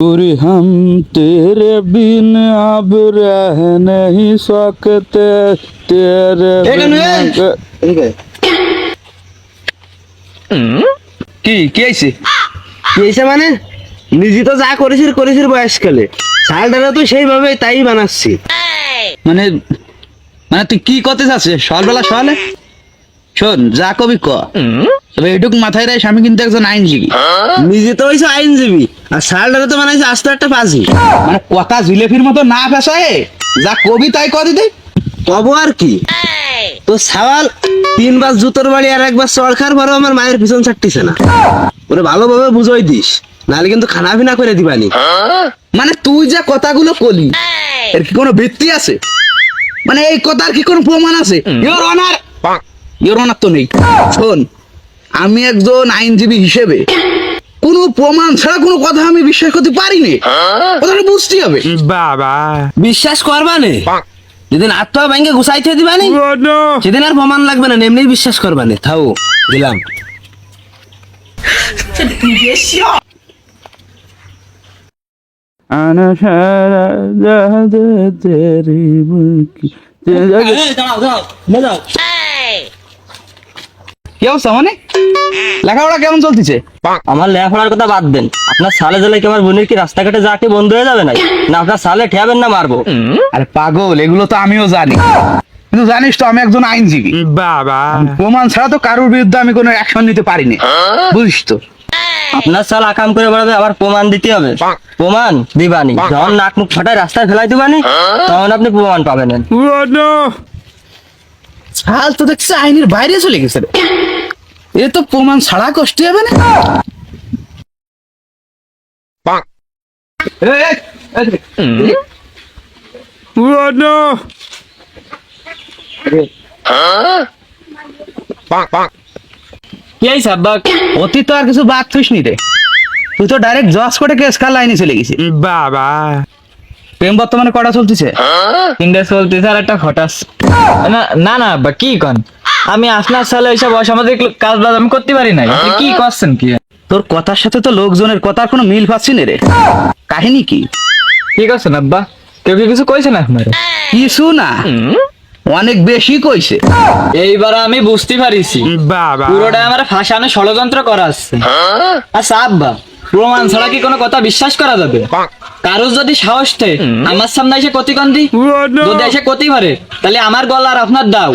पूरी हम तेरे बिन अब रह नहीं सकते तेरे কি কি হইছে কি হইছে মানে নিজে তো যা করেছিস বয়সকালে শালটারে তো সেইভাবে তাই বানাচ্ছি। মানে মানে তুই কি করতে চাচ্ছিস সকালবেলা সকালে? শোন যা কবি ক, তবে এটুকু মাথায় রাখ আমি কিন্তু একজন আইনজীবী। নিজে তো হইছে আইনজীবী আর শালটারে তো বানাইছে আস্ত একটা পাজি। মানে কথা জিলেপির মতো না ফেসায় যা কবি তাই কদি দে তব আর কি তো সওয়াল 3 বার জুতোর বাড়ি আর একবার চড় খাওয়ার পরেও আমার মায়ের পিছন ছাড়তিছে না। ওরে ভালোভাবে বুঝাই দিস, নাহলে কিন্তু খানা পিনা করে দিবানি। মানে তুই যে কথাগুলো কলি এর কি কোনো ভিত্তি আছে? মানে এই কথার কি কোনো প্রমাণ আছে? ইওর অনার তো নেই। শোন আমি একজন আইনজীবী হিসেবে কোনো প্রমাণ ছাড়া কোনো কথা আমি বিশ্বাস করতে পারি না। কথাটা বুঝতে হবে। বাবা বিশ্বাস করবা নে, যেদিন আত্মা ব্যাংকে গুছাইতে দিবানি সেদিন আর প্রমাণ লাগবে না, এমনি বিশ্বাস করবা নে। থাও দিলাম। কি অবস্থা? মানে লেখাপড়া কেমন চলতেছে? আমার লেখাপড়ার কথা বাদ দেন, আপনার সালে জেলে কি আমার বোনের কি রাস্তাঘাটে যাকে বন্ধ হয়ে যাবে না? না আপনার সালে ঠেয়াবেন না মারবো? আরে পাগল, এগুলো তো আমিও জানি, কিন্তু জানিস তো আমি একজন আইনজীবী। বাবা প্রমাণ ছাড়া তো কারোর বিরুদ্ধে আমি কোনো অ্যাকশন নিতে পারি না, বুঝিস তো। আপনার সাল আকাম করে বেড়াবে, আবার প্রমাণ দিতে হবে। প্রমাণ দিবানি, যখন নাক মুখ ফাটায় রাস্তায় ফেলাই দিবানি তখন আপনি প্রমাণ পাবেন। হাল তো দেখছি আইনের বাইরে চলে গেছে রে। এ তো প্রমাণ ছাড়া কষ্ট হবে না। কি হয়েছে আব্বা? অতীত তো আর কিছু বাদ থুস নি রে, তুই তো ডাইরেক্ট জজ করে কেস কার লাইনে চলে গেছি। বাবা প্রেম বর্তমানে কটা চলতেছে? 3টা চলতেছে আর একটা হঠাৎ। না না আব্বা কি কন, আমি আপনার সালে এইসব অসামাজিক কাজ বাজ আমি করতে পারি না। আপনি কি করছেন কি? তোর কথার সাথে তো লোকজনের কথার কোনো মিল পাচ্ছি না রে। কাহিনী কি? কি করছেন আব্বা? কেউ কি কিছু কইছে না আপনার? কিছু না, অনেক বেশি কইছে। এইবার আমি বুঝতে পারিছি বাবা পুরোটা আমার ফাঁসানো ষড়যন্ত্র করা আছে। আচ্ছা আব্বা, প্রমাণ ছাড়া কি কোনো কথা বিশ্বাস করা যাবে? কারো যদি সাহস থাকে আমার সামনে এসে কতিকন্দি যদি এসে কতি পারে, তাহলে আমার গলা আর আপনার দাও।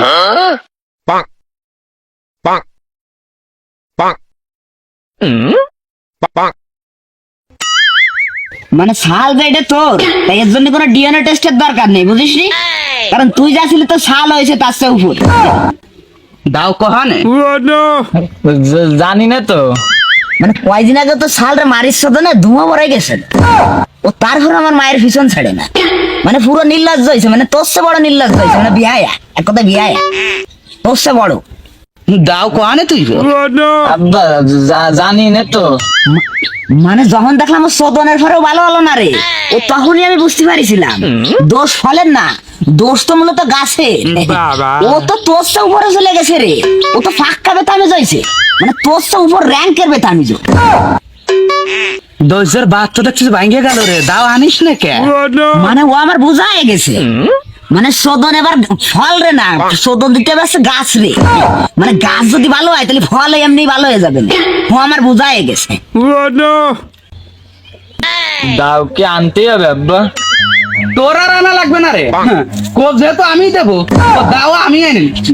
মানে শাল যে এটা তোর, তাই এর জন্য কোনো ডিএনএ টেস্টের দরকার নেই, বুঝিস নি? কারণ তুই যা ছিলি তো শাল হয়েছে তার চেয়ে উপর। দাও কহানে জানি না তো। মানে কয়দিন আগে তো শালটা মারির সাথে না ধুমা ভরে গেছে, ও তারপর আমার মায়ের পিছন ছাড়ে না। মানে পুরো নির্লজ্জ হয়েছে, মানে তোর চেয়ে বড় নির্লজ্জ হয়েছে। মানে বিহায়া, এক কথা বিহায়া, তোর চেয়ে বড়। দাও কহানে তুই তো। আব্বা জানি না তো। মানে যখন দেখলাম ও সদনের পরেও ভালো হলো না রে, ও তখনই আমি বুঝতে পারিছিলাম দোষ ফলের না, দোষ তো মূলত গাছে। বাবা। ও তো তোর চেয়ে উপরে চলে গেছে রে, ও তো ফাঁকা বেতামি যাইছে, মানে তোর চেয়ে উপর র্যাঙ্কের বেতামি যো। দোষের বাদ তো দেখছিস ভাঙ্গে গেল রে, দাও আনিস না কে? মানে ও আমার বুঝায় গেছে, মানে সদন এবার ফল রে না, সদন দিতে পারছে গাছ রে। মানে গাছ যদি ভালো হয় তাহলে ফল এমনি ভালো হয়ে যাবে না। ও আমার বুঝায় গেছে। দাও কি আনতেই হবে আব্বা? তোর আর আনা লাগবে না রে, কোপ যেহেতু আমি দেবো, দাও আমি এনে নিচ্ছি।